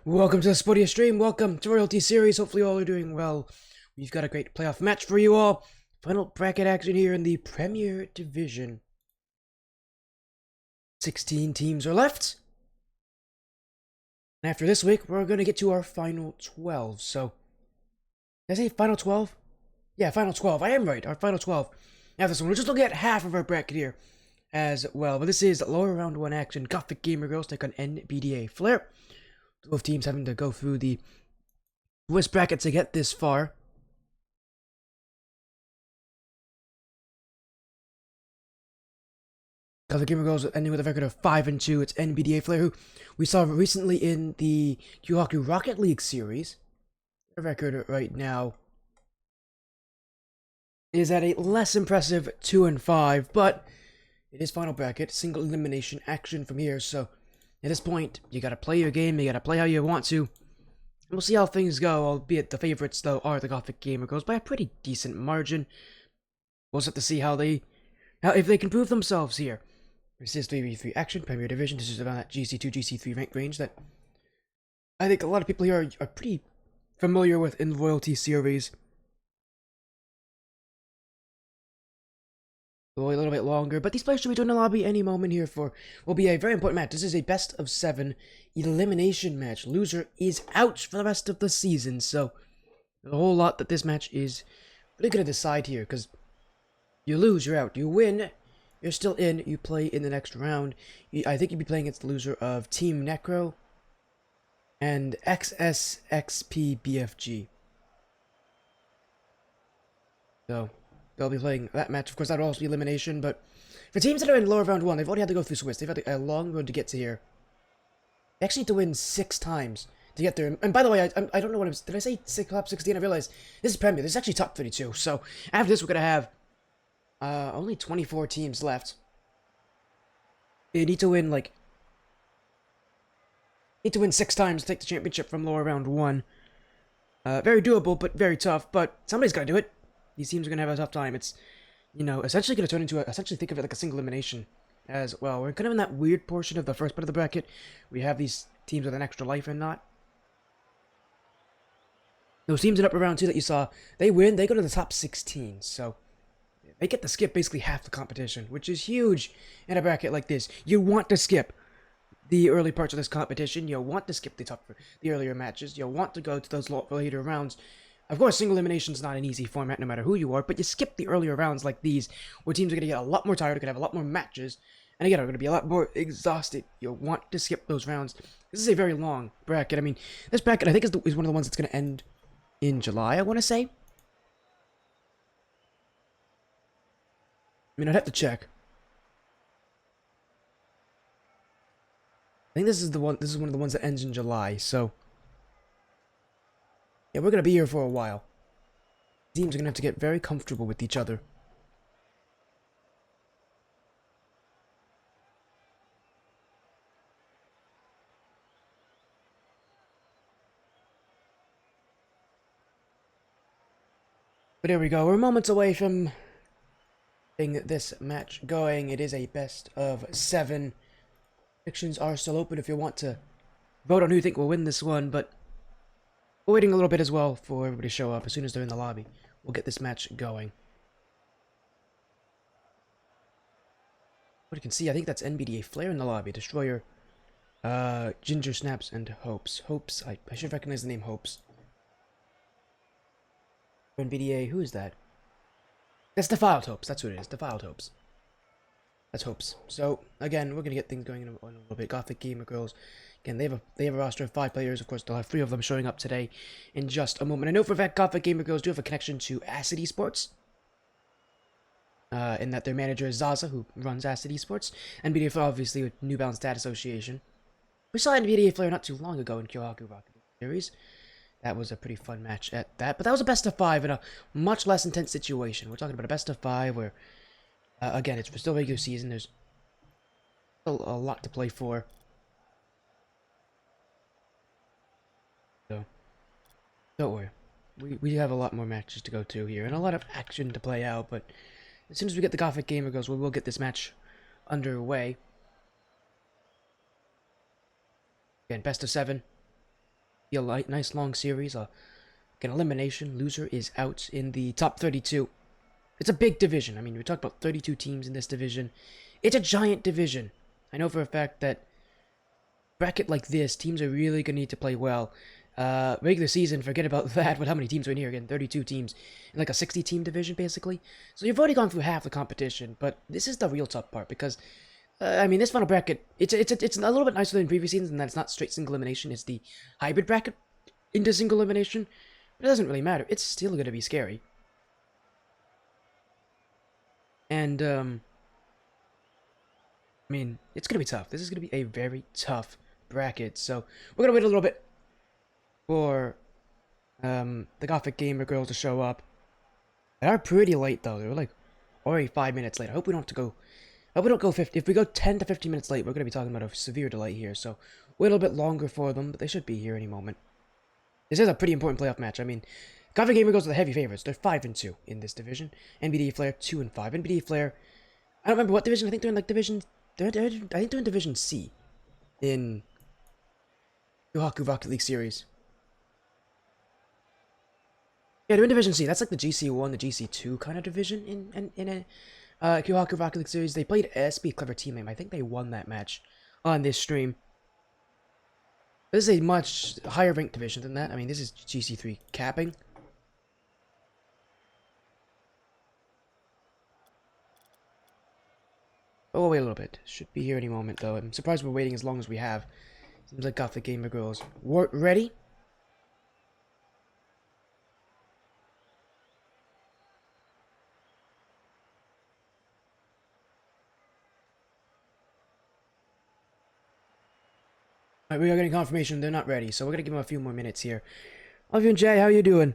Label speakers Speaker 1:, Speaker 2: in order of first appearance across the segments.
Speaker 1: Welcome to the Spodia stream. Welcome to Royalty Series. Hopefully all are doing well. We've got a great playoff match for you all. Final bracket action here in the Premier Division. 16 teams are left. And after this week, we're going to get to our final 12. So, did I say final 12? Yeah, final 12. I am right. Our final 12. Now this one, we're just looking at half of our bracket here as well. But this is lower round 1 action. Gothic Gamer Girls take on NBDA Flare. Both teams having to go through the Swiss bracket to get this far. Gothic Gamer Girls ending with a record of 5-2. It's NBDA Flare, who we saw recently in the Kyohaku Rocket League series. Their record right now is at a less impressive 2-5, but it is final bracket, single elimination action from here. So at this point, you gotta play your game, you gotta play how you want to. We'll see how things go, albeit the favorites, though, are the Gothic Gamer Girls by a pretty decent margin. We'll just have to see if they can prove themselves here. This is 3v3 action, Premier Division. This is around that GC2, GC3 rank range that I think a lot of people here are pretty familiar with in the Royalty series. A little bit longer, but these players should be joining the lobby any moment here for will be a very important match. This is a best of 7 elimination match. Loser is out for the rest of the season, so there's a whole lot that this match is really going to decide here, because you lose, you're out. You win, you're still in, you play in the next round. I think you'd be playing against the loser of Team Necro and XSXPBFG. So they'll be playing that match. Of course, that'll also be elimination, but for teams that are in lower round 1, they've already had to go through Swiss. They've had a long road to get to here. They actually need to win 6 times to get there. And by the way, I don't know what it was. Did I say top 16? I realized this is Premier. This is actually top 32. So after this, we're going to have only 24 teams left. They need to win, like, 6 times to take the championship from lower round 1. Very doable, but very tough. But somebody's got to do it. These teams are going to have a tough time. It's, essentially going to turn into essentially think of it like a single elimination as well. We're kind of in that weird portion of the first part of the bracket. We have these teams with an extra life and not. Those teams in upper round 2 that you saw, they win, they go to the top 16. So they get to skip basically half the competition, which is huge in a bracket like this. You want to skip the early parts of this competition. You want to skip the earlier matches. You want to go to those later rounds. Of course, single elimination is not an easy format no matter who you are, but you skip the earlier rounds like these, where teams are going to get a lot more tired, are going to have a lot more matches, and again, are going to be a lot more exhausted. You want to skip those rounds. This is a very long bracket. I mean, this bracket, I think, is one of the ones that's going to end in July, I want to say. I mean, I'd have to check. I think this is one of the ones that ends in July, so yeah, we're going to be here for a while. Teams are going to have to get very comfortable with each other. But here we go. We're moments away from getting this match going. It is a best of 7. Predictions are still open if you want to vote on who you think will win this one, but we're waiting a little bit as well for everybody to show up. As soon as they're in the lobby, we'll get this match going. What you can see, I think that's NBDA Flare in the lobby. Destroyer, Ginger Snaps, and Hopes. Hopes, I should recognize the name Hopes. NBDA, who is that? That's Defiled Hopes, that's who it is. Defiled Hopes. That's Hopes. So, again, we're going to get things going in a little bit. Gothic Gamer Girls. Again, they have a roster of 5 players. Of course, they'll have 3 of them showing up today in just a moment. I know for a fact Gothic Gamer Girls do have a connection to Acid Esports. In that their manager is Zaza, who runs Acid Esports. NBDA Flare, obviously, with New Balance Data Association. We saw NBDA Flare not too long ago in Kyohaku Rocket League series. That was a pretty fun match at that. But that was a best of 5 in a much less intense situation. We're talking about a best of 5 where, again, it's still regular season. There's still a lot to play for. So, don't worry. We have a lot more matches to go to here, and a lot of action to play out, but as soon as we get the Gothic Gamer Girls, we will get this match underway. Again, best of 7. Be a nice long series. An elimination. Loser is out in the top 32. It's a big division. I mean, we talked about 32 teams in this division. It's a giant division. I know for a fact that bracket like this, teams are really going to need to play well. Regular season, forget about that, but how many teams are in here again? 32 teams in like a 60-team division, basically. So you've already gone through half the competition, but this is the real tough part because, I mean, this final bracket, it's a little bit nicer than previous seasons in that it's not straight single elimination, it's the hybrid bracket into single elimination. But it doesn't really matter. It's still going to be scary. And, I mean, it's going to be tough. This is going to be a very tough bracket. So, we're going to wait a little bit for the Gothic Gamer girls to show up. They are pretty late, though. They were, like, already 5 minutes late. I hope we don't have to go... I hope we don't go 50... If we go 10 to 15 minutes late, we're going to be talking about a severe delay here. So, wait a little bit longer for them, but they should be here any moment. This is a pretty important playoff match. I mean, Gothic Gamer goes to the heavy favorites. They're 5-2 in this division. NBDA Flare 2-5. NBDA Flare, I don't remember what division. I think they're in like division. I think they're in Division C in Yohaku Rocket League series. Yeah, they're in Division C. That's like the GC1, the GC2 kind of division in a Yohaku Rocket League series. They played SB Clever Teammate. I think they won that match on this stream. This is a much higher ranked division than that. I mean, this is GC3 capping. Oh, we'll wait a little bit. Should be here any moment, though. I'm surprised we're waiting as long as we have. Seems like Gothic Gamer girls. Ready? Alright, we are getting confirmation they're not ready, so we're gonna give them a few more minutes here. Love you and Jay, how you doing?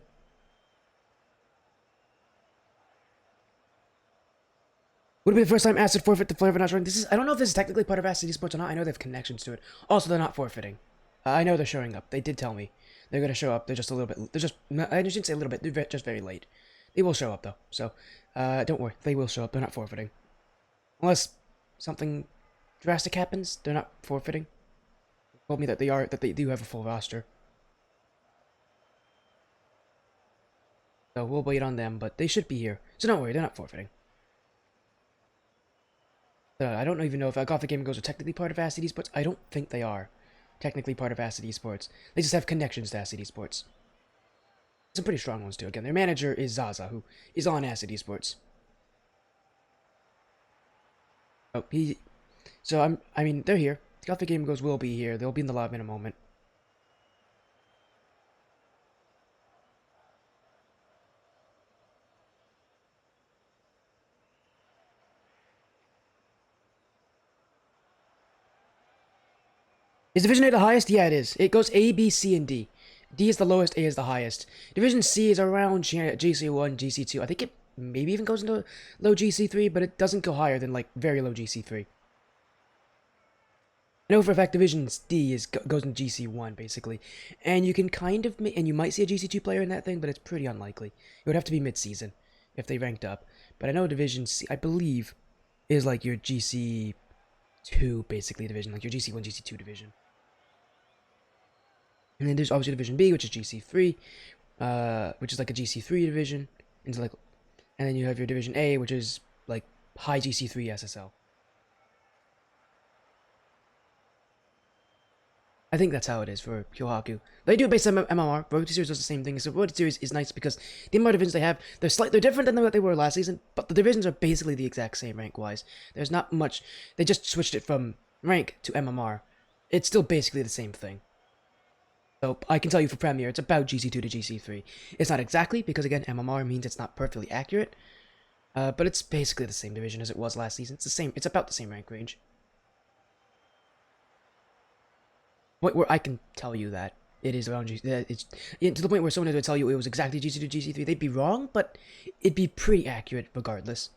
Speaker 1: Would it be the first time Acid forfeit the Flare for not showing? I don't know if this is technically part of Acid Esports or not. I know they have connections to it. Also, they're not forfeiting. I know they're showing up. They did tell me. They're gonna show up. They're just a little bit... I shouldn't say a little bit. They're just very late. They will show up, though. So, don't worry. They will show up. They're not forfeiting. Unless something drastic happens, they're not forfeiting. They told me that they do have a full roster. So, we'll wait on them, but they should be here. So don't worry, they're not forfeiting. I don't even know if Gothic Gaming Goes are technically part of Acid Esports. I don't think they are technically part of Acid Esports. They just have connections to Acid Esports. Some pretty strong ones, too. Again, their manager is Zaza, who is on Acid Esports. Oh, I mean, they're here. Gothic Gaming Goes will be here. They'll be in the lobby in a moment. Is Division A the highest? Yeah, it is. It goes A, B, C, and D. D is the lowest, A is the highest. Division C is around GC1, GC2. I think it maybe even goes into low GC3, but it doesn't go higher than, like, very low GC3. I know for a fact Division D goes in GC1, basically. And you can kind of... And you might see a GC2 player in that thing, but it's pretty unlikely. It would have to be mid-season if they ranked up. But I know Division C, I believe, is like your GC2, basically, division. Like your GC1, GC2 division. And then there's obviously Division B, which is GC3, which is like a GC3 division. And then you have your Division A, which is like high GC3 SSL. I think that's how it is for Kyohaku. They do it based on MMR. Royalty Series does the same thing. So Royalty Series is nice because the amount of divisions they have, they're different than what they were last season, but the divisions are basically the exact same rank-wise. There's not much. They just switched it from rank to MMR. It's still basically the same thing. So I can tell you for Premier, it's about GC2 to GC3. It's not exactly, because again, MMR means it's not perfectly accurate. But it's basically the same division as it was last season. It's about the same rank range. Where I can tell you that it is around it's to the point where someone would tell you it was exactly GC2 to GC3. They'd be wrong, but it'd be pretty accurate regardless.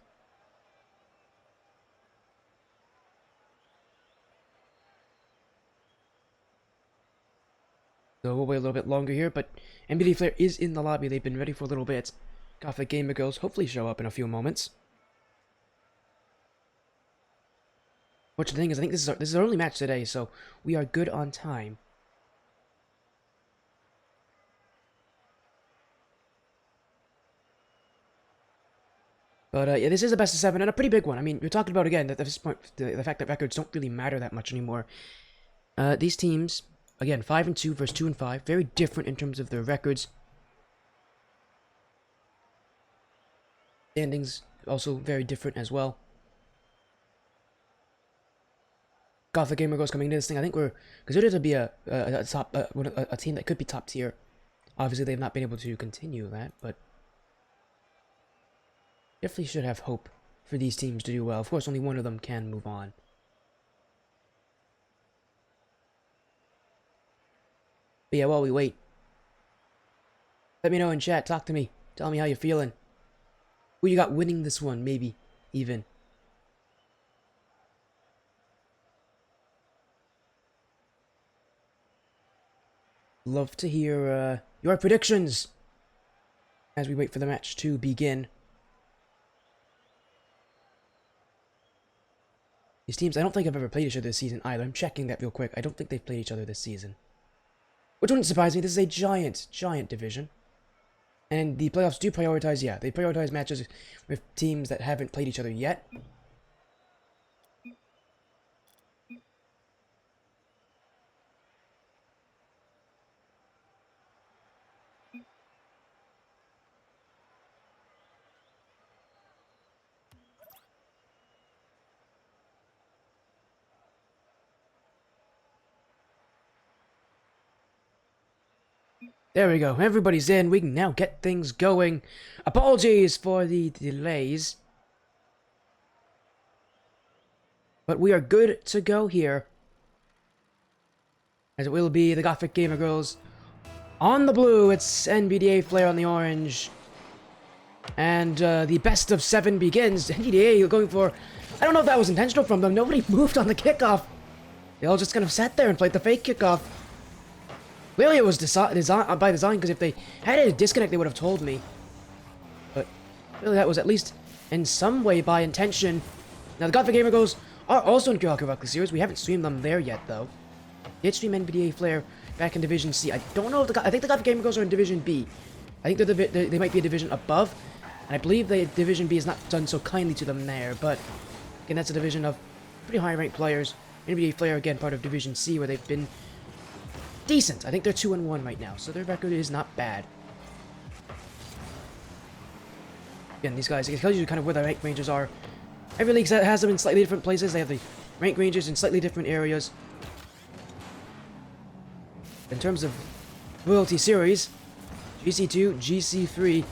Speaker 1: So we'll wait a little bit longer here, but NBDA Flare is in the lobby. They've been ready for a little bit. Gothic Gamer girls hopefully show up in a few moments. Which the thing is, I think this is our only match today, so we are good on time. But yeah, this is a best of 7 and a pretty big one. I mean, we're talking about, again, that at this point, the fact that records don't really matter that much anymore. These teams, again, 5 and 2 versus 2 and 5, very different in terms of their records. Standings also very different as well. Gothic Gamer Girls coming into this thing. I think we're considered to be a team that could be top tier. Obviously, they've not been able to continue that, but definitely should have hope for these teams to do well. Of course, only one of them can move on. But yeah, while we wait, let me know in chat. Talk to me. Tell me how you're feeling. Who you got winning this one, maybe, even. Love to hear your predictions as we wait for the match to begin. These teams, I don't think I've ever played each other this season either. I'm checking that real quick. I don't think they've played each other this season. Which wouldn't surprise me. This is a giant division. And the playoffs do prioritize, yeah, they prioritize matches with teams that haven't played each other yet. There we go. Everybody's in. We can now get things going. Apologies for the delays. But we are good to go here. As it will be the Gothic Gamer Girls on the blue. It's NBDA Flare on the orange. And the best of 7 begins. NBDA going for... I don't know if that was intentional from them. Nobody moved on the kickoff. They all just kind of sat there and played the fake kickoff. Clearly it was by design, because if they had a disconnect, they would have told me. But really that was at least in some way by intention. Now the Gothic Gamer Girls are also in Gothic series. We haven't streamed them there yet, though. Did stream NBDA Flare back in Division C. I don't know if I think the Gothic Gamer Girls are in Division B. I think they might be a division above. And I believe the Division B is not done so kindly to them there. But again, that's a division of pretty high-ranked players. NBDA Flare, again, part of Division C, where they've been decent. I think they're 2-1 right now, so their record is not bad. Again, these guys, it tells you kind of where the rank ranges are. Every league has them in slightly different places. They have the rank ranges in slightly different areas. In terms of Royalty Series, GC2, GC3,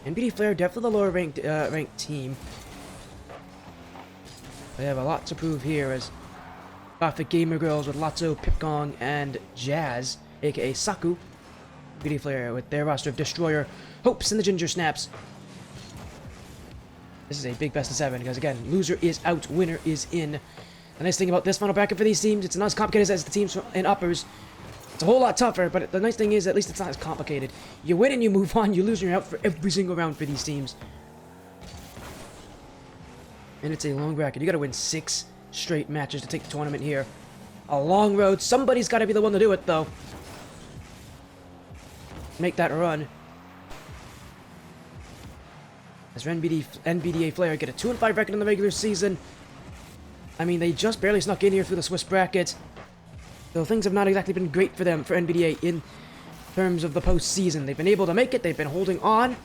Speaker 1: NBD Flare definitely the lower ranked team. They have a lot to prove here as Gothic Gamer Girls with Lotso, Pipgong, and Jazz, aka Saku. Beauty Flare with their roster of Destroyer, Hopes, and the Ginger Snaps. This is a big best of 7 because, again, loser is out, winner is in. The nice thing about this final bracket for these teams, it's not as complicated as the teams in uppers. It's a whole lot tougher, but the nice thing is at least it's not as complicated. You win and you move on, you lose and you're out for every single round for these teams. And it's a long bracket. You gotta win 6 straight matches to take the tournament here. A long road. Somebody's got to be the one to do it, though. Make that run. As NBDA Flare get a 2-5 record in the regular season. I mean, they just barely snuck in here through the Swiss bracket. So things have not exactly been great for them, for NBDA, in terms of the postseason. They've been able to make it. They've been holding on.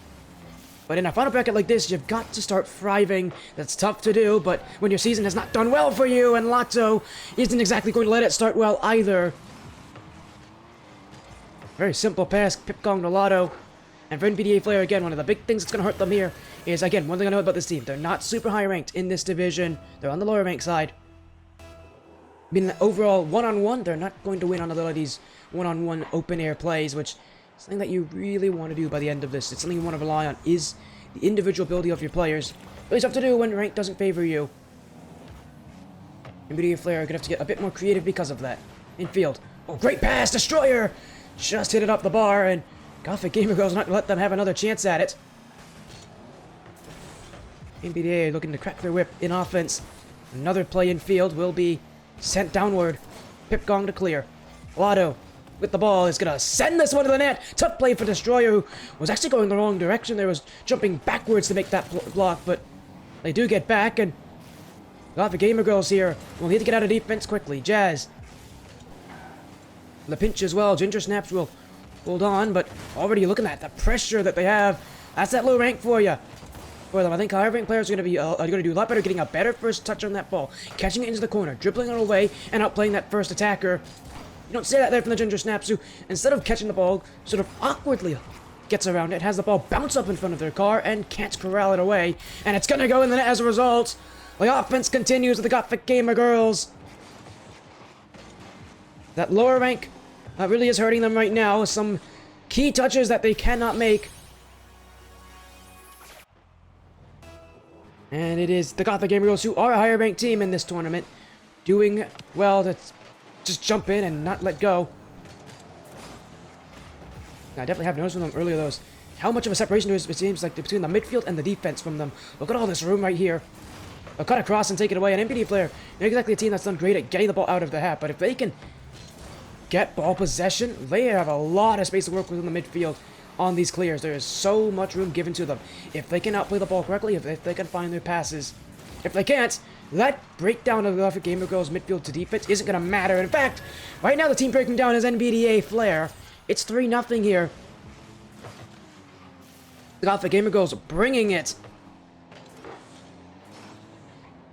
Speaker 1: But in a final bracket like this, you've got to start thriving. That's tough to do, but when your season has not done well for you, and Lotso isn't exactly going to let it start well either. Very simple pass, Pipgong to Lotto. And for NBDA Flare, again, one of the big things that's going to hurt them here is, again, one thing I know about this team. They're not super high ranked in this division. They're on the lower rank side. I mean, overall, one-on-one, they're not going to win on a lot of these one-on-one open-air plays, which... something that you really want to do by the end of this. It's something you want to rely on is the individual ability of your players. Really tough to do when rank doesn't favor you. NBDA Flare are going to have to get a bit more creative because of that. Infield. Oh, great pass! Destroyer! Just hit it up the bar, and Gothic Gamer Girls not going to let them have another chance at it. NBDA looking to crack their whip in offense. Another play in field will be sent downward. Pipgong to clear. Lotto with the ball is going to send this one to the net. Tough play for Destroyer, who was actually going the wrong direction. There was jumping backwards to make that block, but They do get back, and the Gamer Girls here will need to get out of defense quickly. Jazz. The pinch as well. Ginger Snaps will hold on, but already looking at the pressure that they have. That's that low rank for you. For them, I think higher rank players are going to do a lot better getting a better first touch on that ball, catching it into the corner, dribbling it away, and outplaying that first attacker. You don't see that there from the Ginger Snaps, who, instead of catching the ball, sort of awkwardly gets around it, has the ball bounce up in front of their car, and can't corral it away. And it's going to go in the net as a result. The offense continues with the Gothic Gamer Girls. That lower rank really is hurting them right now. Some key touches that they cannot make. And it is the Gothic Gamer Girls, who are a higher ranked team in this tournament, doing well to just jump in and not let go. I definitely have noticed from them earlier, those how much of a separation there is, it seems like, between the midfield and the defense from them. Look at all this room right here. They'll cut across and take it away. An NBDA player, not exactly a team that's done great at getting the ball out of the hat, but if they can get ball possession, they have a lot of space to work with in the midfield on these clears. There is so much room given to them. If they can outplay the ball correctly, if they can find their passes. If they can't, that breakdown of the Gothic Gamer Girls midfield to defense isn't going to matter. In fact, right now the team breaking down is NBDA Flair. It's 3-0 here. The Gothic Gamer Girls bringing it.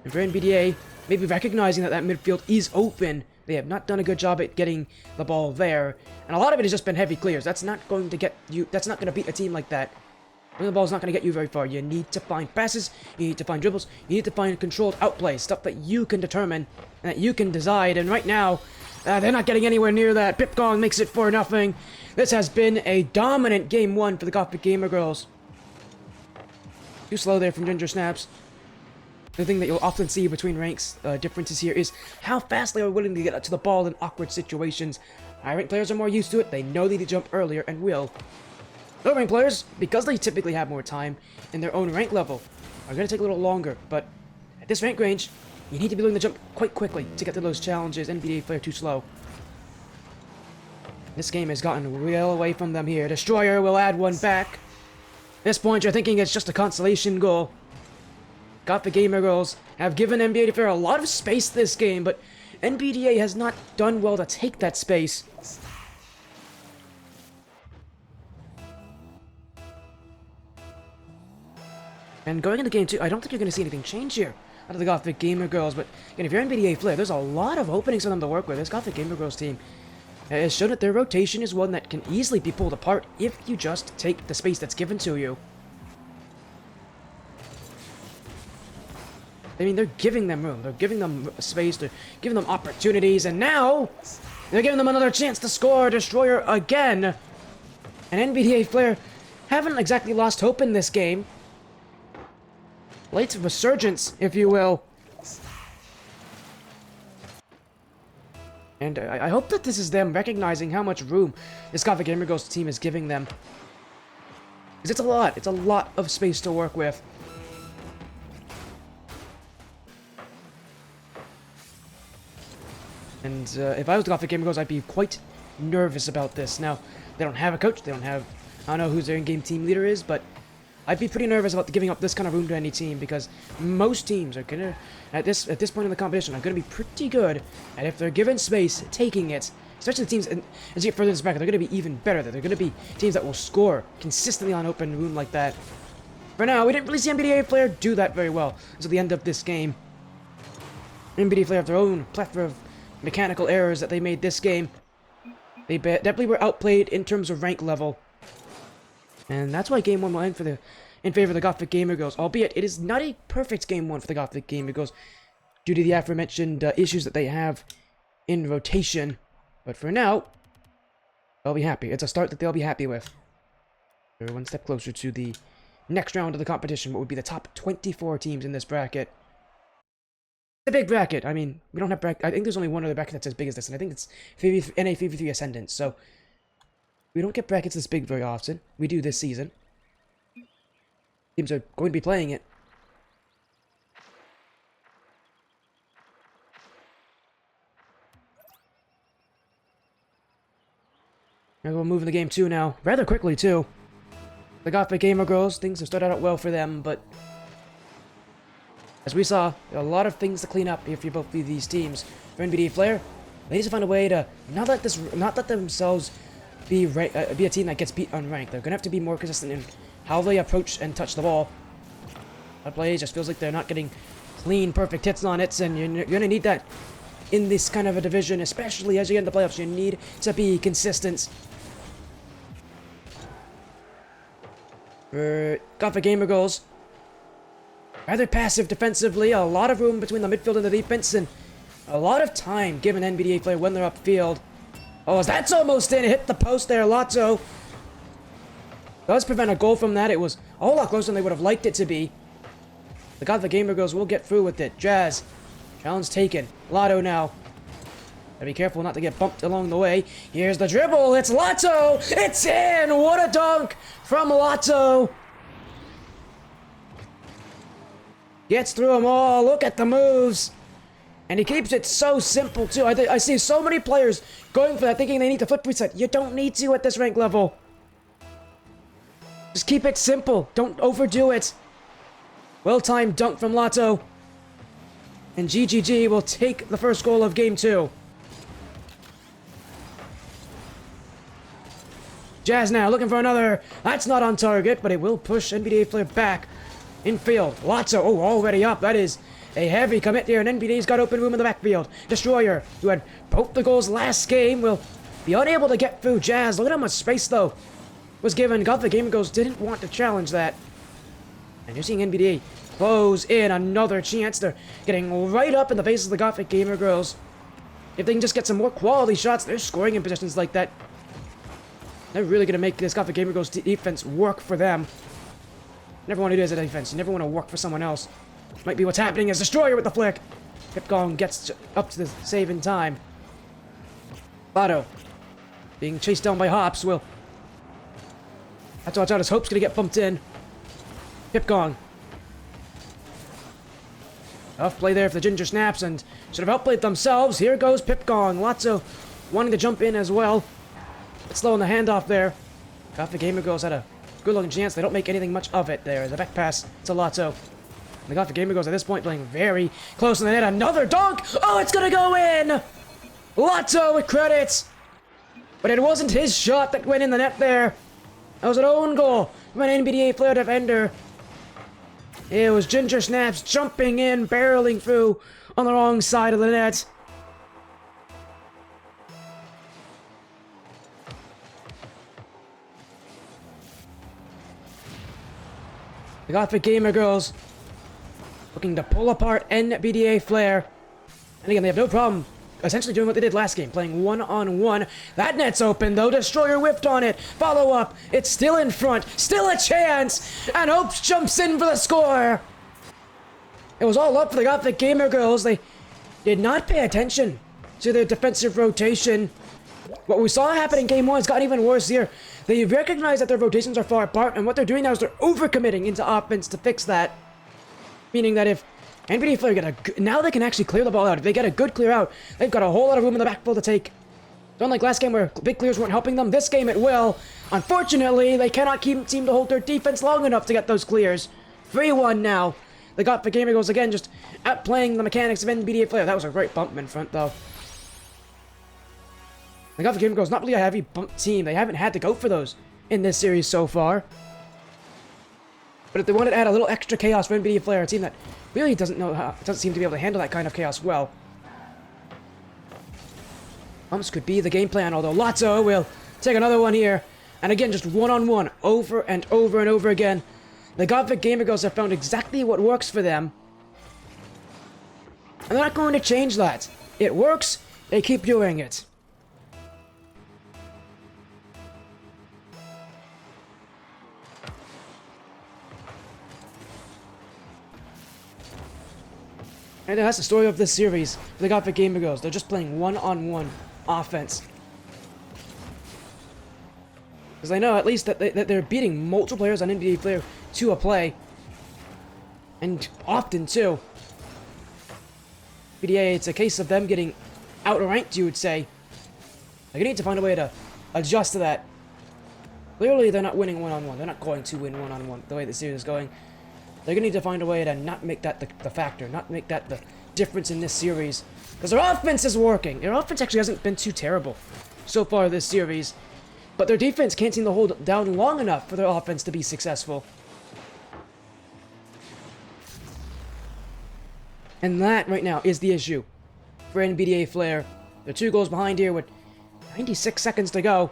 Speaker 1: And for NBDA, maybe recognizing that that midfield is open, they have not done a good job at getting the ball there. And a lot of it has just been heavy clears. That's not going to get you, that's not going to beat a team like that. The ball's not going to get you very far. You need to find passes, you need to find dribbles, you need to find controlled outplays, stuff that you can determine, and that you can decide. And right now, they're not getting anywhere near that. Pipgong makes it 4-0. This has been a dominant game one for the Gothic Gamer Girls. Too slow there from Ginger Snaps. The thing that you'll often see between ranks differences here is how fast they are willing to get up to the ball in awkward situations. High-rank players are more used to it. They know they need to jump earlier and will. Low-rank players, because they typically have more time in their own rank level, are going to take a little longer. But at this rank range, you need to be willing to jump quite quickly to get to those challenges. NBDA player too slow. This game has gotten well away from them here. Destroyer will add one back. At this point, you're thinking it's just a consolation goal. Gothic Gamer Girls have given NBDA Fair a lot of space this game, but NBDA has not done well to take that space. And going into game two, I don't think you're going to see anything change here out of the Gothic Gamer Girls, but again, if you're NBDA Flair, there's a lot of openings for them to work with. This Gothic Gamer Girls team has shown that their rotation is one that can easily be pulled apart if you just take the space that's given to you. I mean, they're giving them room. They're giving them space. They're giving them opportunities. And now, they're giving them another chance to score. Destroyer again. And NBDA Flair haven't exactly lost hope in this game. Late resurgence, if you will. And I hope that this is them recognizing how much room this Gothic Gamer Girls team is giving them. Because it's a lot. It's a lot of space to work with. And if I was the Gothic Gamer Girls, I'd be quite nervous about this. Now, they don't have a coach. They don't have... I don't know who their in-game team leader is, but I'd be pretty nervous about giving up this kind of room to any team, because most teams are gonna, at this point in the competition, are gonna be pretty good, and if they're given space, taking it. Especially the teams, as you get further in this bracket, they're gonna be even better. They're gonna be teams that will score consistently on open room like that. For now, we didn't really see NBDA Flair do that very well until the end of this game. NBDA Flair have their own plethora of mechanical errors that they made this game. They definitely were outplayed in terms of rank level. And that's why game one will end in favor of the Gothic Gamer Girls, albeit it is not a perfect game one for the Gothic Gamer Girls due to the aforementioned issues that they have in rotation. But for now, they'll be happy. It's a start that they'll be happy with. They're one step closer to the next round of the competition, what would be the top 24 teams in this bracket. It's a big bracket. I mean, we don't have bracket. I think there's only one other bracket that's as big as this, and I think it's NA 53 Ascendant, so we don't get brackets this big very often. We do this season. Teams are going to be playing it. And we'll move into game two now. Rather quickly, too. The Gothic Gamer Girls, things have started out well for them, but As we saw, there are a lot of things to clean up if you're both of these teams. For NBDA Flare, they need to find a way to not let themselves be a team that gets beat unranked. They're gonna have to be more consistent in how they approach and touch the ball. That play just feels like they're not getting clean, perfect hits on it, and you're gonna need that in this kind of a division, especially as you get into the playoffs. You need to be consistent. For Gothic Gamer goals, rather passive defensively, a lot of room between the midfield and the defense, and a lot of time given NBDA player when they're upfield. Oh, that's almost in. It hit the post there. Lotto does prevent a goal from that. It was a whole lot closer than they would have liked it to be. The Gothic Gamer girls will get through with it. Jazz, challenge taken. Lotto now. Gotta be careful not to get bumped along the way. Here's the dribble. It's Lotto. It's in. What a dunk from Lotto. Gets through them all. Look at the moves. And he keeps it so simple, too. I see so many players going for that, thinking they need to flip reset. You don't need to at this rank level. Just keep it simple. Don't overdo it. Well-timed dunk from Lotto. And GGG will take the first goal of Game 2. Jazz now looking for another. That's not on target, but it will push NBDA player back. Infield. Lotto. Oh, already up. That is a heavy commit here, and NBDA's got open room in the backfield. Destroyer, who had both the goals last game, will be unable to get through Jazz. Look at how much space, though, was given. Gothic Gamer goes didn't want to challenge that. And you're seeing NBDA close in another chance. They're getting right up in the faces of the Gothic Gamer girls. If they can just get some more quality shots, they're scoring in positions like that. They're really going to make this Gothic Gamer girls defense work for them. Never want to do as a defense. You never want to work for someone else. Might be what's happening as Destroyer with the flick. Pipgong gets up to the save in time. Lotto being chased down by Hops will have to watch out as Hope's gonna get bumped in. Pipgong. Tough play there for the Ginger Snaps and should have outplayed themselves. Here goes Pipgong. Lotso wanting to jump in as well. But slow on the handoff there. Gothic Gamer Girls had a good looking chance. They don't make anything much of it there. The back pass to Lotso. The Gothic Gamer Girls at this point playing very close to the net. Another dunk! Oh, it's gonna go in! Lotso with credits! But it wasn't his shot that went in the net there. That was an own goal from an NBDA player defender. It was Ginger Snaps jumping in, barreling through on the wrong side of the net. The Gothic Gamer Girls looking to pull apart NBDA Flare. And again, they have no problem essentially doing what they did last game, playing one-on-one. That net's open, though. Destroyer whiffed on it. Follow up. It's still in front. Still a chance. And Hopes jumps in for the score. It was all up for the Gothic Gamer Girls. They did not pay attention to their defensive rotation. What we saw happen in Game 1 has gotten even worse here. They recognize that their rotations are far apart, and what they're doing now is they're overcommitting into offense to fix that. Meaning that if NBDA Flare get now they can actually clear the ball out. If they get a good clear out, they've got a whole lot of room in the backfield to take. So unlike last game where big clears weren't helping them, this game it will. Unfortunately, they cannot seem to hold their defense long enough to get those clears. 3-1 now. The Gothic Gamer goes again, just outplaying the mechanics of NBDA Flare. That was a great bump in front, though. The Gothic Gamer goes not really a heavy bump team. They haven't had to go for those in this series so far. But if they wanted to add a little extra chaos for NBDA Flare, a team that really doesn't seem to be able to handle that kind of chaos well. Bumps could be the game plan, although Lotso will take another one here. And again, just one-on-one, over and over and over again. The Gothic Gamer Girls have found exactly what works for them. And they're not going to change that. It works, they keep doing it. And that's the story of this series for the Gothic Gamer Girls. They're just playing one-on-one offense. Because I know at least that they're beating multiple players on NBDA Flare to a play. And often, too. NBDA, it's a case of them getting outranked, you would say. They need to find a way to adjust to that. Clearly, they're not winning one-on-one. They're not going to win one-on-one the way the series is going. They're going to need to find a way to not make that the factor, not make that the difference in this series. Because their offense is working. Their offense actually hasn't been too terrible so far this series. But their defense can't seem to hold it down long enough for their offense to be successful. And that, right now, is the issue for NBDA Flair. They're 2 goals behind here with 96 seconds to go.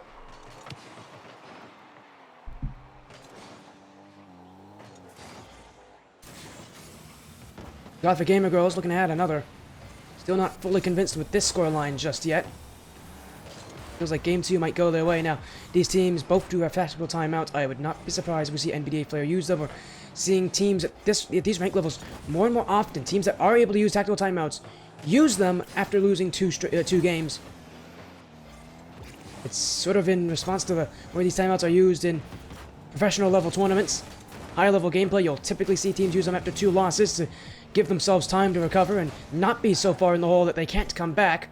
Speaker 1: Gothic Gamer Girls looking to add another. Still not fully convinced with this scoreline just yet. Feels like Game 2 might go their way. Now, these teams both do have tactical timeouts. I would not be surprised if we see NBDA Flair use them, or seeing teams at these rank levels more and more often, teams that are able to use tactical timeouts, use them after losing 2 games. It's sort of in response to where these timeouts are used in professional level tournaments. High level gameplay, you'll typically see teams use them after 2 losses to give themselves time to recover and not be so far in the hole that they can't come back.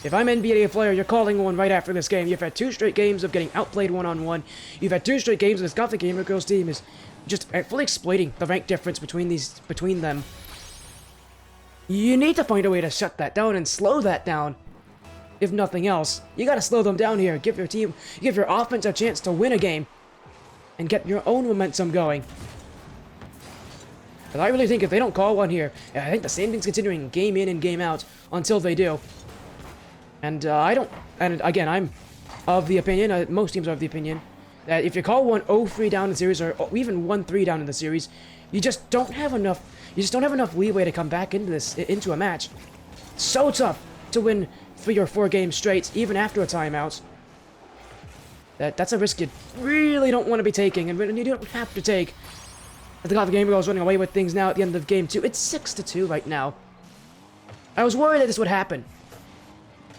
Speaker 1: If I'm NBDA Flair, you're calling one right after this game. You've had 2 straight games of getting outplayed one-on-one. You've had 2 straight games of this Gothic Gamer Girls team is just fully exploiting the rank difference between them. You need to find a way to shut that down and slow that down. If nothing else, you gotta slow them down here. Give your offense a chance to win a game and get your own momentum going. But I really think if they don't call one here, I think the same thing's continuing game in and game out until they do. And and again, I'm of the opinion, most teams are of the opinion, that if you call one 0-3 down in the series, or even 1-3 down in the series, you just don't have enough leeway to come back into a match. So tough to win 3 or 4 games straight, even after a timeout. That's a risk you really don't want to be taking, and you don't have to take. The Gothic Gamer Girls running away with things now at the end of game 2. It's 6-2 right now. I was worried that this would happen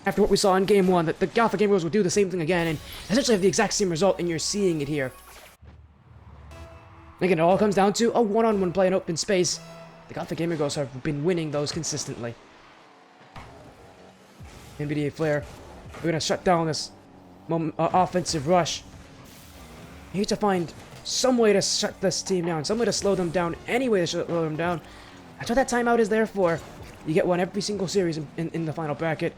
Speaker 1: after what we saw in game 1, that the Gothic Gamer Girls would do the same thing again and essentially have the exact same result, and you're seeing it here. Again, it all comes down to a one-on-one play in open space. The Gothic Gamer Girls have been winning those consistently. NBDA Flair, we're going to shut down this offensive rush. You need to find some way to shut this team down, some way to slow them down, any way to slow them down. That's what that timeout is there for. You get one every single series in the final bracket.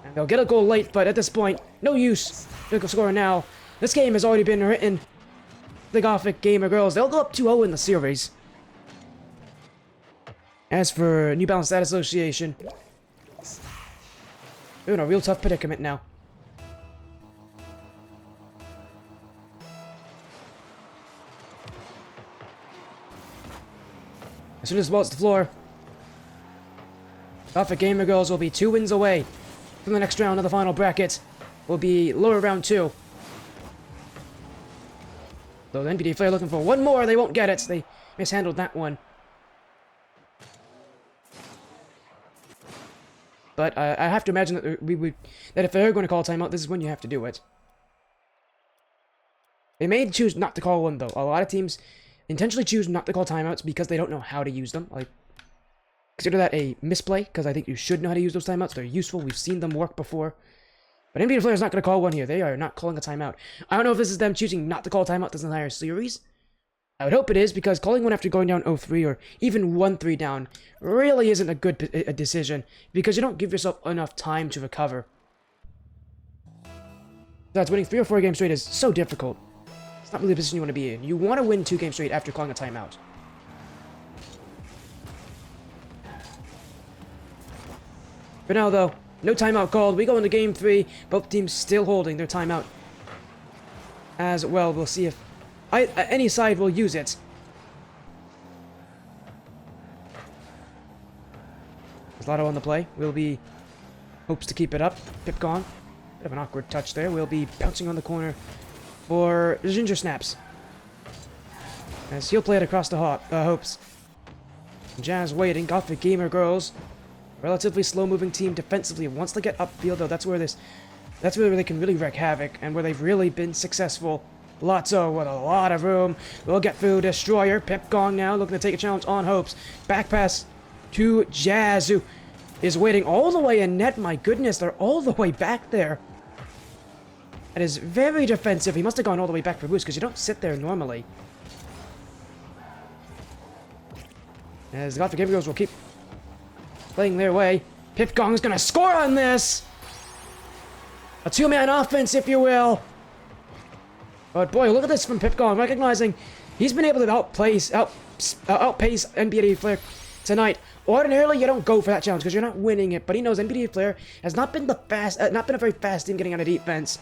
Speaker 1: And they'll get a goal late, but at this point, no use to score now. This game has already been written. The Gothic Gamer Girls, they'll go up 2-0 in the series. As for New Balance Stat Association, they're in a real tough predicament now. As soon as the ball hits the floor, Gothic Gamer Girls will be 2 wins away from the next round of the final bracket. Will be lower round 2. Though the NBDA Flair looking for one more, they won't get it. They mishandled that one. But I have to imagine that if they're going to call a timeout, this is when you have to do it. They may choose not to call one, though. A lot of teams intentionally choose not to call timeouts because they don't know how to use them. Like, consider that a misplay, because I think you should know how to use those timeouts. They're useful. We've seen them work before. But NBDA Flair is not going to call one here. They are not calling a timeout. I don't know if this is them choosing not to call a timeout this entire series. I would hope it is, because calling one after going down 0-3 or even 1-3 down really isn't a good decision, because you don't give yourself enough time to recover. Besides, winning 3 or 4 games straight is so difficult. It's not really the position you want to be in. You want to win 2 games straight after calling a timeout. For now, though, no timeout called. We go into game 3. Both teams still holding their timeout. As well, we'll see if any side will use it. Zlato on the play. Will be hopes to keep it up. Pip gone. Bit of an awkward touch there. We'll be bouncing on the corner for Ginger Snaps. As he'll play it across the hopes. Jazz waiting. Gothic Gamer Girls. Relatively slow-moving team defensively. Wants to get upfield, though. That's where they can really wreak havoc, and where they've really been successful. Lotso with a lot of room. We'll get through Destroyer. Pip Gong now looking to take a challenge on Hopes. Back pass to Jazz, who is waiting all the way in net. My goodness, they're all the way back there. That is very defensive. He must have gone all the way back for boost, because you don't sit there normally. As the Gothic Gamer Girls will keep playing their way. Pipgong's gonna score on this! A two-man offense, if you will. But boy, look at this from Pipgong, recognizing he's been able to outpace NBDA Flare tonight. Ordinarily, you don't go for that challenge because you're not winning it, but he knows NBDA Flare has not been a very fast team getting out of defense.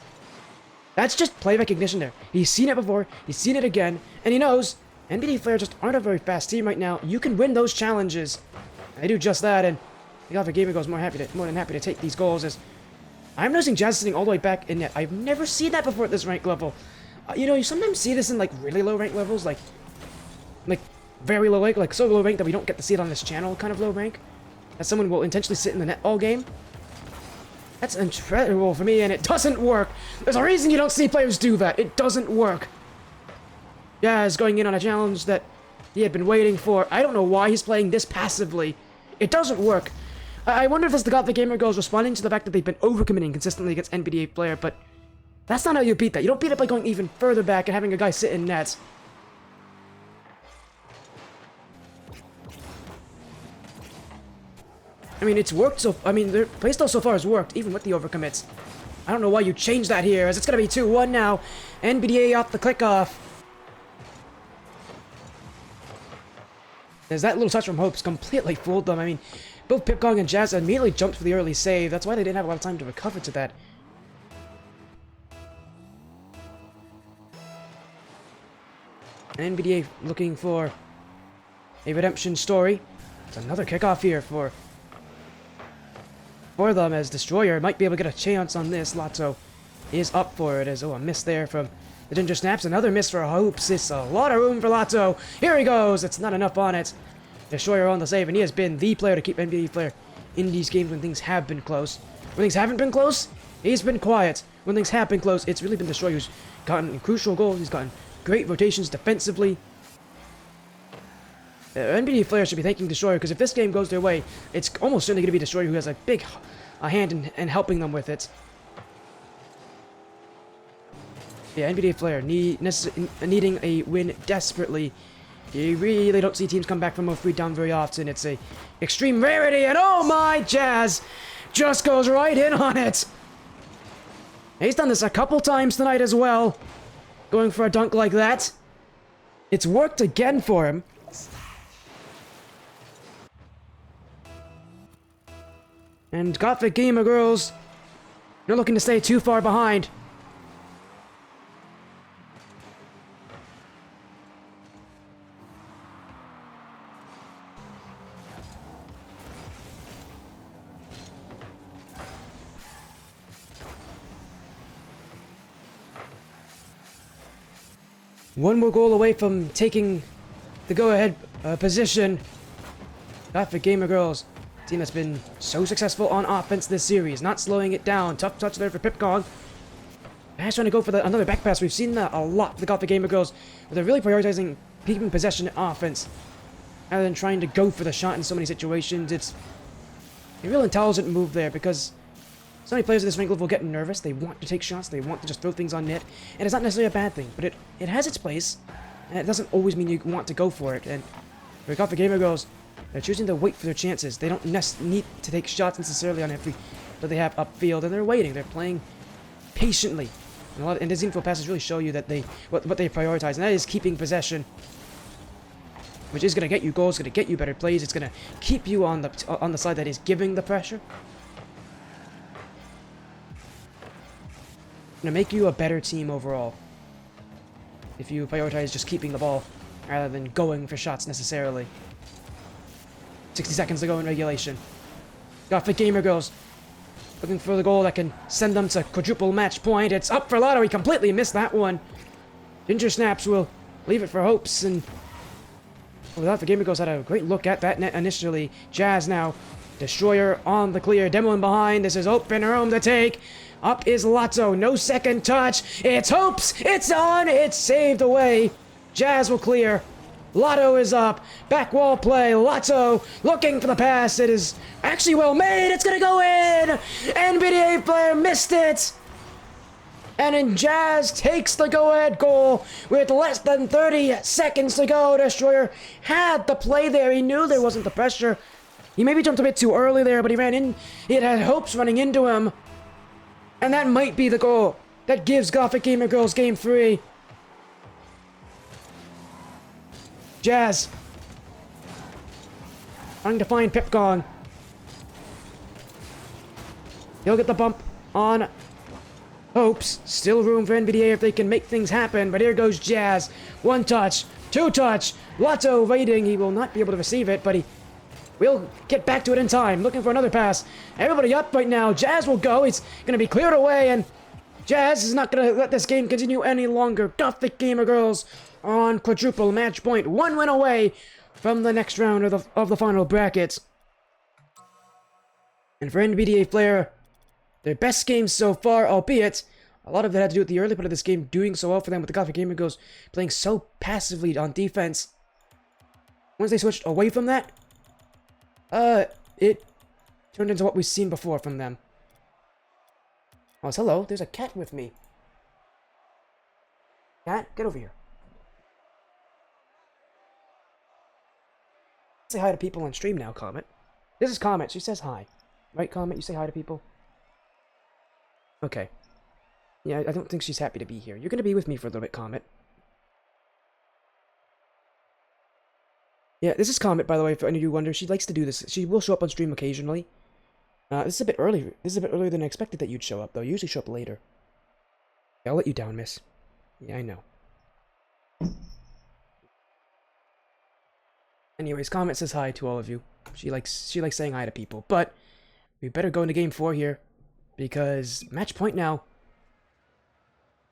Speaker 1: That's just play recognition there. He's seen it before, he's seen it again, and he knows NBDA Flare just aren't a very fast team right now. You can win those challenges. And they do just that, and the Gothic Gamer Girls more than happy to take these goals. As I'm noticing Jazz sitting all the way back in net. I've never seen that before at this rank level. You know, you sometimes see this in like really low rank levels, like very low rank, like so low rank that we don't get to see it on this channel kind of low rank. That someone will intentionally sit in the net all game. That's incredible for me, and it doesn't work. There's a reason you don't see players do that. It doesn't work. Jazz going in on a challenge that he had been waiting for. I don't know why he's playing this passively. It doesn't work. I wonder if it's the Gothic Gamer Girls responding to the fact that they've been overcommitting consistently against NBDA Flare, but that's not how you beat that. You don't beat it by going even further back and having a guy sit in nets. I mean, it's worked so... I mean, their playstyle so far has worked, even with the overcommits. I don't know why you changed that here, as it's going to be 2-1 now. NBDA off the click-off. As that little touch from Hopes completely fooled them. I mean, both Pipgong and Jazz immediately jumped for the early save. That's why they didn't have a lot of time to recover to that. And NBDA looking for a redemption story. It's another kickoff here for them, as Destroyer might be able to get a chance on this. Lotto is up for it, as a miss there from the Ginger Snaps. Another miss for Hopes. It's a lot of room for Lotto. Here he goes. It's not enough on it. Destroyer on the save, and he has been the player to keep NBDA Flare in these games when things have been close. When things haven't been close, he's been quiet. When things have been close, it's really been Destroyer who's gotten crucial goals. He's gotten great rotations defensively. NBDA Flare should be thanking Destroyer, because if this game goes their way, it's almost certainly going to be Destroyer who has a big hand in helping them with it. Yeah, NBDA Flare needing a win desperately. You really don't see teams come back from a free down very often. It's a extreme rarity, and oh my, Jazz just goes right in on it. He's done this a couple times tonight as well, going for a dunk like that. It's worked again for him. And Gothic Gamer Girls, you're looking to stay too far behind. One more goal away from taking the go-ahead position. Gothic Gamer Girls, team that's been so successful on offense this series, not slowing it down. Tough touch there for Pipgong. He's trying to go for another back pass. We've seen that a lot for the Gothic Gamer Girls, but they're really prioritizing keeping possession in offense rather than trying to go for the shot in so many situations. It's a real intelligent move there, because so many players at this rank level get nervous. They want to take shots. They want to just throw things on net, and it's not necessarily a bad thing, but it has its place, and it doesn't always mean you want to go for it. And for the Gothic Gamer Girls, they're choosing to wait for their chances. They don't need to take shots necessarily on every that they have upfield, and they're waiting. They're playing patiently. And these info passes really show you that what they prioritize, and that is keeping possession, which is going to get you goals, going to get you better plays. It's going to keep you on the side that is giving the pressure. Going to make you a better team overall if you prioritize just keeping the ball rather than going for shots necessarily. 60 seconds to go in regulation. Gothic Gamer Girls looking for the goal that can send them to quadruple match point. It's up for Lotto. He completely missed that one. Ginger Snaps will leave it for Hopes, and Gothic Gamer Girls had a great look at that net initially. Jazz now. Destroyer on the clear. Demo in behind. This is open room to take. Up is Lotto. No second touch. It's Hopes. It's on. It's saved away. Jazz will clear. Lotto is up. Back wall play. Lotto looking for the pass. It is actually well made. It's going to go in. NBDA player missed it. And then Jazz takes the go-ahead goal with less than 30 seconds to go. Destroyer had the play there. He knew there wasn't the pressure. He maybe jumped a bit too early there, but he ran in. He had hopes running into him. And that might be the goal that gives Gothic Gamer Girls Game 3. Jazz trying to find Pipgong. He'll get the bump on Hopes. Still room for NBDA if they can make things happen, but here goes Jazz. One touch, two touch, Lotto waiting. He will not be able to receive it, but he will get back to it in time. Looking for another pass. Everybody up right now. Jazz will go. He's going to be cleared away, and Jazz is not going to let this game continue any longer. Gothic Gamer Girls on quadruple match point. One win away from the next round of the final brackets. And for NBDA Flair, their best game so far, albeit a lot of that had to do with the early part of this game doing so well for them with the Gothic Gamer Girls playing so passively on defense. Once they switched away from that, it turned into what we've seen before from them. Oh, hello, there's a cat with me. Cat, get over here. Say hi to people on stream now, Comet. This is Comet, she says hi. Right, Comet, you say hi to people? Okay. Yeah, I don't think she's happy to be here. You're gonna be with me for a little bit, Comet. Yeah, this is Comet, by the way, for any of you who wonder. She likes to do this. She will show up on stream occasionally. This is a bit early. This is a bit earlier than I expected that you'd show up, though. You usually show up later. Yeah, I'll let you down, miss. Yeah, I know. Anyways, Comet says hi to all of you. She likes saying hi to people. But we better go into game 4 here, because match point now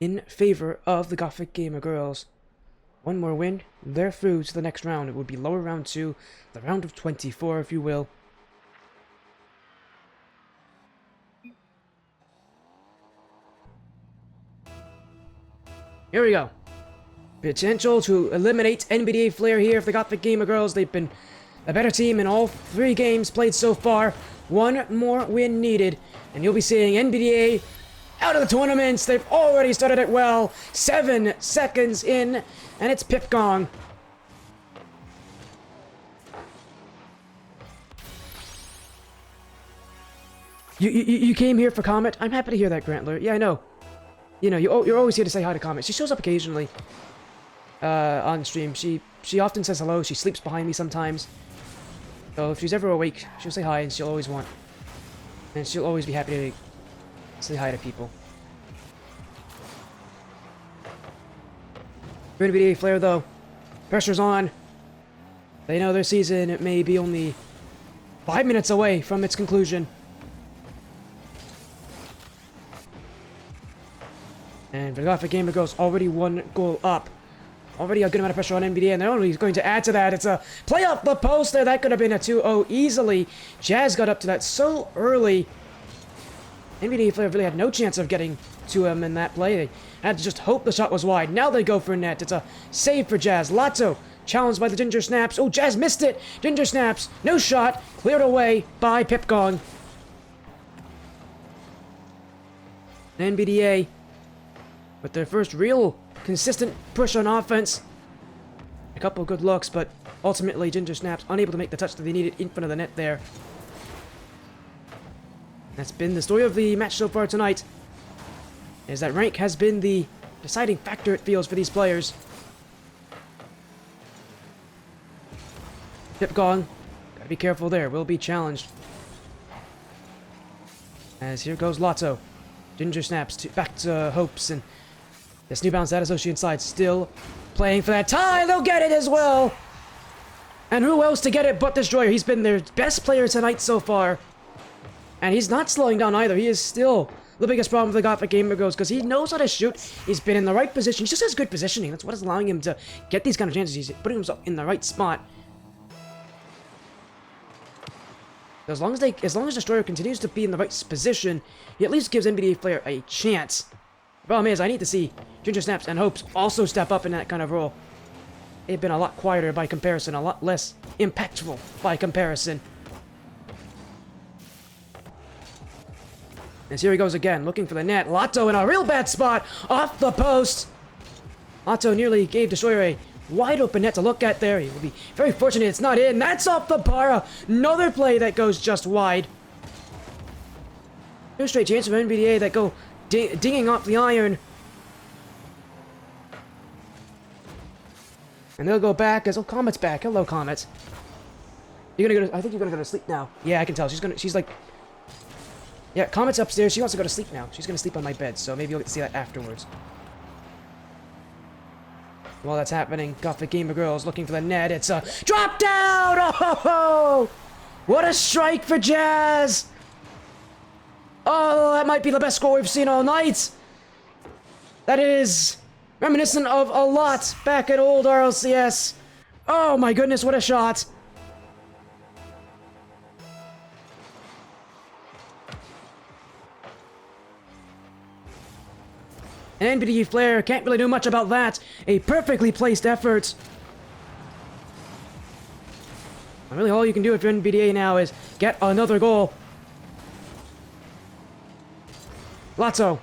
Speaker 1: in favor of the Gothic Gamer Girls. One more win, they're through to the next round. It would be lower round 2, the round of 24, if you will. Here we go. Potential to eliminate NBDA Flair here for the Gothic Gamer Girls. They've been a better team in all 3 games played so far. One more win needed, and you'll be seeing NBDA out of the tournaments. They've already started it well. 7 seconds in, and it's Pipgong. You came here for Comet? I'm happy to hear that, Grantler. Yeah, I know. You know, you're always here to say hi to Comet. She shows up occasionally on stream. She often says hello. She sleeps behind me sometimes. So if she's ever awake, she'll say hi, and she'll always be happy to say hi to people. For NBDA Flair, though, pressure's on. They know their season, it may be only 5 minutes away from its conclusion. And for the Gothic Gamer Girls, already 1 goal up. Already a good amount of pressure on NBDA, and they're only going to add to that. It's a play off the post there. That could have been a 2-0 easily. Jazz got up to that so early. NBDA Flair really had no chance of getting to him in that play. They had to just hope the shot was wide. Now they go for net. It's a save for Jazz. Lotto challenged by the Ginger Snaps. Oh, Jazz missed it. Ginger Snaps, no shot. Cleared away by Pipgong. NBDA with their first real consistent push on offense. A couple of good looks, but ultimately Ginger Snaps unable to make the touch that they needed in front of the net there. That's been the story of the match so far tonight, is that rank has been the deciding factor, it feels, for these players. Pipgong, gotta be careful there, will be challenged. As here goes Lotto. Ginger Snaps back to Hopes, and this new bounce that associate inside, still playing for that tie. They'll get it as well. And who else to get it but Destroyer? He's been their best player tonight so far. And he's not slowing down either. He is still the biggest problem for the Gothic Gamer Girls, because he knows how to shoot. He's been in the right position. He just has good positioning. That's what is allowing him to get these kind of chances. He's putting himself in the right spot. As long as Destroyer continues to be in the right position, he at least gives NBDA Flair a chance. The problem is, I need to see Ginger Snaps and Hopes also step up in that kind of role. They've been a lot quieter by comparison, a lot less impactful by comparison. As here he goes again, looking for the net. Lotto in a real bad spot, off the post. Lotto nearly gave Destroyer a wide open net to look at there. He will be very fortunate it's not in. That's off the bar. Another play that goes just wide. Two straight chances for NBDA that go dinging off the iron. And they'll go back as, oh, Comet's back. Hello, Comet. You're gonna go to, I think you're gonna go to sleep now. Yeah, I can tell. She's like, yeah, Comet's upstairs. She wants to go to sleep now. She's gonna sleep on my bed, so maybe you'll get to see that afterwards. While that's happening, Gothic Gamer Girls looking for the net. It's a drop down! Oh, what a strike for Jazz! Oh, that might be the best score we've seen all night. That is reminiscent of a lot back at old RLCS. Oh my goodness, what a shot! And NBDA Flare can't really do much about that. A perfectly placed effort. And really all you can do if you're NBDA now is get another goal. Lotso.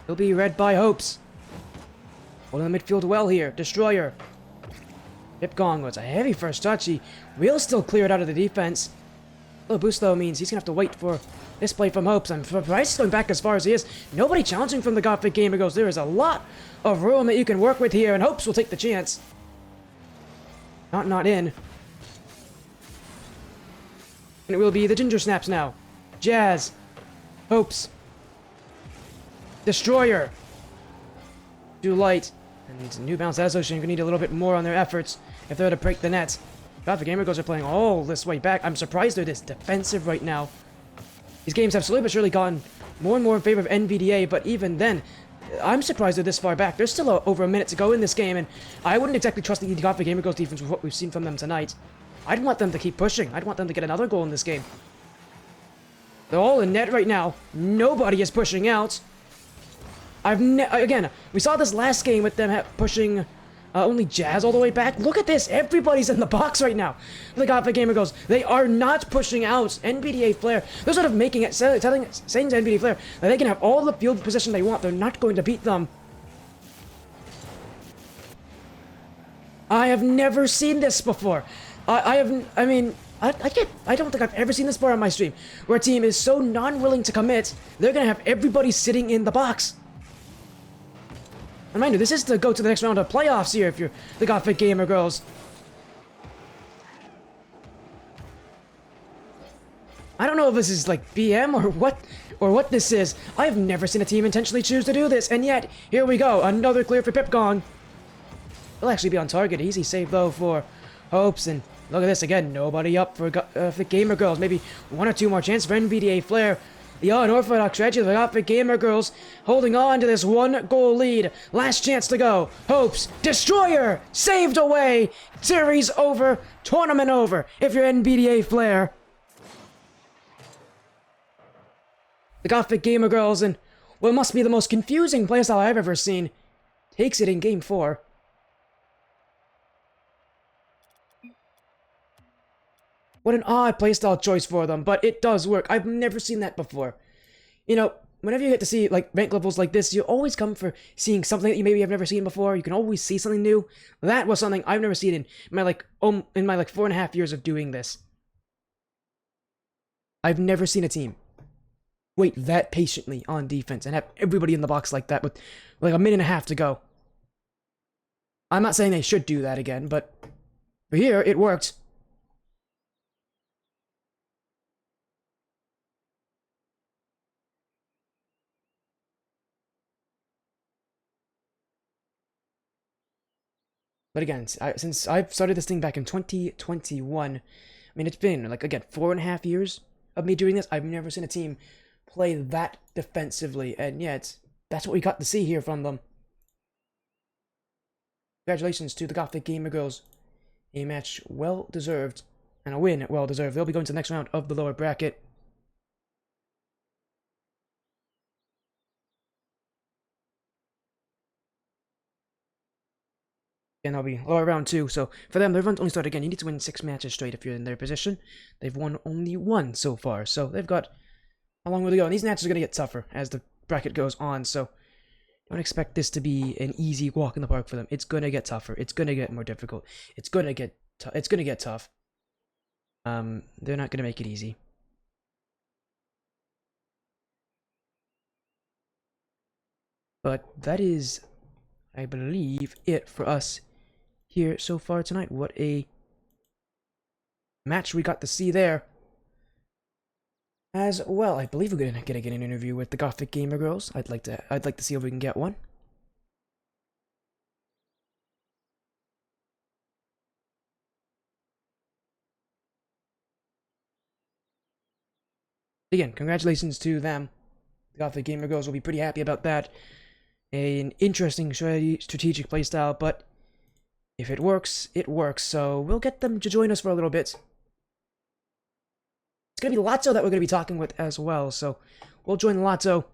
Speaker 1: He'll be read by Hopes. Holding the midfield well here. Destroyer. Pipgong was a heavy first touch. He will still clear it out of the defense. A little boost though means he's gonna have to wait for this play from Hopes. I'm surprised he's going back as far as he is. Nobody challenging from the Gothic Gamer Girls. There is a lot of room that you can work with here, and Hopes will take the chance. Not in. And it will be the Ginger Snaps now. Jazz. Hopes. Destroyer. Too light. And needs a new bounce. That's Ocean. You're going to need a little bit more on their efforts if they're to break the net. Gothic Gamer Girls are playing all this way back. I'm surprised they're this defensive right now. These games have slowly but surely gotten more and more in favor of NBDA, but even then, I'm surprised they're this far back. There's still over a minute to go in this game, and I wouldn't exactly trust the Gothic Gamer Girls defense with what we've seen from them tonight. I'd want them to keep pushing. I'd want them to get another goal in this game. They're all in net right now. Nobody is pushing out. Again, we saw this last game with them pushing only Jazz all the way back. Look at this. Everybody's in the box right now. The Gothic Gamer Girls, they are not pushing out. NBDA Flare, they're sort of making it, saying to NBDA Flare that they can have all the field position they want. They're not going to beat them. I have never seen this before. I don't think I've ever seen this before on my stream, where a team is so non-willing to commit, they're going to have everybody sitting in the box. And mind you, this is to go to the next round of playoffs here if you're the Gothic Gamer Girls. I don't know if this is like BM or what this is. I've never seen a team intentionally choose to do this, and yet, here we go, another clear for Pipgong. He'll actually be on target. Easy save though for Hopes, and look at this again, nobody up for the Gamer Girls. Maybe one or two more chances for NBDA Flare. The unorthodox strategy of the Gothic Gamer Girls holding on to this one-goal lead. Last chance to go. Hopes. Destroyer. Saved away. Series over. Tournament over. If you're NBDA Flare. The Gothic Gamer Girls, and what must be the most confusing playstyle I've ever seen, takes it in Game 4. What an odd playstyle choice for them, but it does work. I've never seen that before. You know, whenever you get to see like rank levels like this, you always come for seeing something that you maybe have never seen before. You can always see something new. That was something I've never seen in my like 4.5 years of doing this. I've never seen a team wait that patiently on defense and have everybody in the box like that with like a minute and a half to go. I'm not saying they should do that again, but for here it worked. But again, since I've started this thing back in 2021, I mean, it's been, like, again, 4.5 years of me doing this. I've never seen a team play that defensively, and yeah, that's what we got to see here from them. Congratulations to the Gothic Gamer Girls. A match well-deserved, and a win well-deserved. They'll be going to the next round of the lower bracket. And that'll be lower round 2, so for them, their run's only started again. You need to win 6 matches straight if you're in their position. They've won only 1 so far, so they've got How long will it go? And these matches are going to get tougher as the bracket goes on, so don't expect this to be an easy walk in the park for them. It's going to get tougher. It's going to get more difficult. It's going to get tough. They're not going to make it easy. But that is, I believe, it for us here so far tonight. What a match we got to see there. As well, I believe we're gonna get an interview with the Gothic Gamer girls. I'd like to see if we can get one. Again, congratulations to them. The Gothic Gamer girls will be pretty happy about that. An interesting strategic playstyle, but if it works, it works. So we'll get them to join us for a little bit. It's gonna be Lotso that we're gonna be talking with as well, so we'll join Lotso.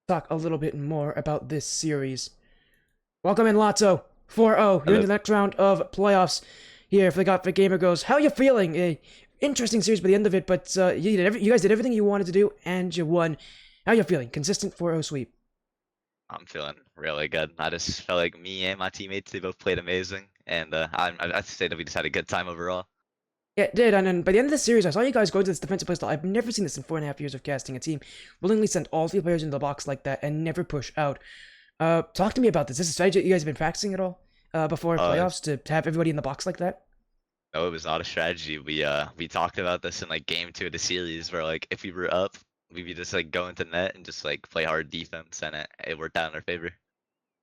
Speaker 1: Talk a little bit more about this series. Welcome in, Lotso. 4-0. You're in the next round of playoffs here for the Gothic Gamer Girls. How are you feeling? A interesting series by the end of it, but you guys did everything you wanted to do, and you won. How are you feeling? Consistent 4-0 sweep.
Speaker 2: I'm feeling really good. I just felt like me and my teammates, they both played amazing, and I'd say that we just had a good time overall.
Speaker 1: Yeah, it did, and then by the end of the series, I saw you guys go to this defensive playstyle. I've never seen this in 4.5 years of casting. A team willingly send all 3 players into the box like that and never push out. Talk to me about this. This is a strategy you guys have been practicing at all before playoffs to have everybody in the box like that?
Speaker 2: No, it was not a strategy. We talked about this in like game 2 of the series, where like if we were up, we'd just like go into net and just like play hard defense, and it worked out in our favor.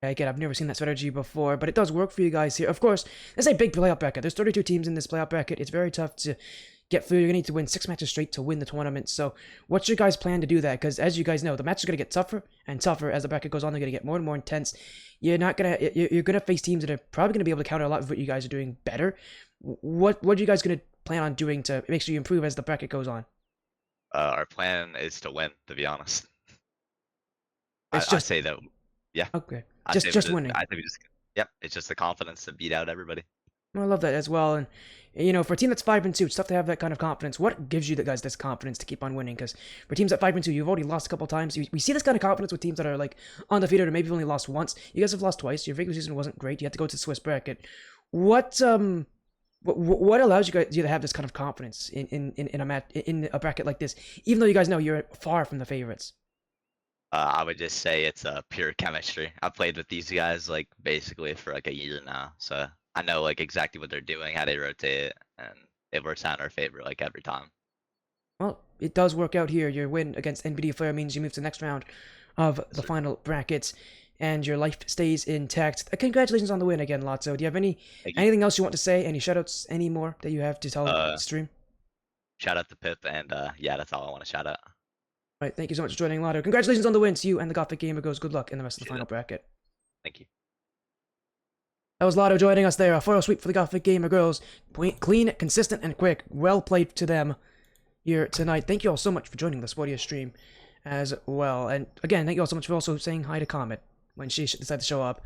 Speaker 1: Again, I've never seen that strategy before, but it does work for you guys here. Of course, there's a big playoff bracket. There's 32 teams in this playoff bracket. It's very tough to get through. You're going to need to win 6 matches straight to win the tournament. So what's your guys' plan to do that? Because as you guys know, the matches are going to get tougher and tougher as the bracket goes on. They're going to get more and more intense. You're going to face teams that are probably going to be able to counter a lot of what you guys are doing better. What are you guys going to plan on doing to make sure you improve as the bracket goes on?
Speaker 2: Our plan is to win, to be honest. I say that, yeah.
Speaker 1: Okay. Just winning.
Speaker 2: I think yep, it's just the confidence to beat out everybody.
Speaker 1: I love that as well. And, for a team that's 5-2, it's tough to have that kind of confidence. What gives you guys this confidence to keep on winning? Because for teams at 5-2, you've already lost a couple times. We see this kind of confidence with teams that are like undefeated or maybe only lost once. You guys have lost twice. Your regular season wasn't great. You had to go to the Swiss bracket. What allows you to have this kind of confidence in a bracket like this, even though you guys know you're far from the favorites?
Speaker 2: I would just say it's pure chemistry. I've played with these guys like basically for like a year now, so I know like exactly what they're doing, how they rotate, and it works out in our favor like every time.
Speaker 1: Well, it does work out here. Your win against NBDA Flare means you move to the next round of the final brackets, and your life stays intact. Congratulations on the win again, Lotso. Do you have anything else you want to say? Any shoutouts? Any more that you have to tell the stream?
Speaker 2: Shout out to Pip, and yeah, that's all I want to shout out.
Speaker 1: All right, thank you so much for joining, Lotto. Congratulations on the win to you and the Gothic Gamer Girls. Good luck in the rest of the final bracket.
Speaker 2: Thank you.
Speaker 1: That was Lotto joining us there. A 4-0 sweep for the Gothic Gamer Girls. Clean, consistent, and quick. Well played to them here tonight. Thank you all so much for joining the Sportia stream as well. And again, thank you all so much for also saying hi to Comet when she decided to show up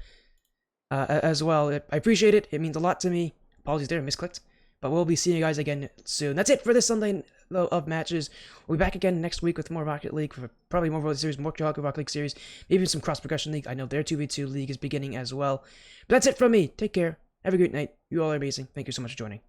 Speaker 1: as well. I appreciate it. It means a lot to me. Apologies there, misclicked. But we'll be seeing you guys again soon. That's it for this Sunday of matches. We'll be back again next week with more Rocket League, for probably more World Series, more Rocket League series, maybe some Cross Progression League. I know their 2v2 league is beginning as well. But that's it from me. Take care. Have a great night. You all are amazing. Thank you so much for joining.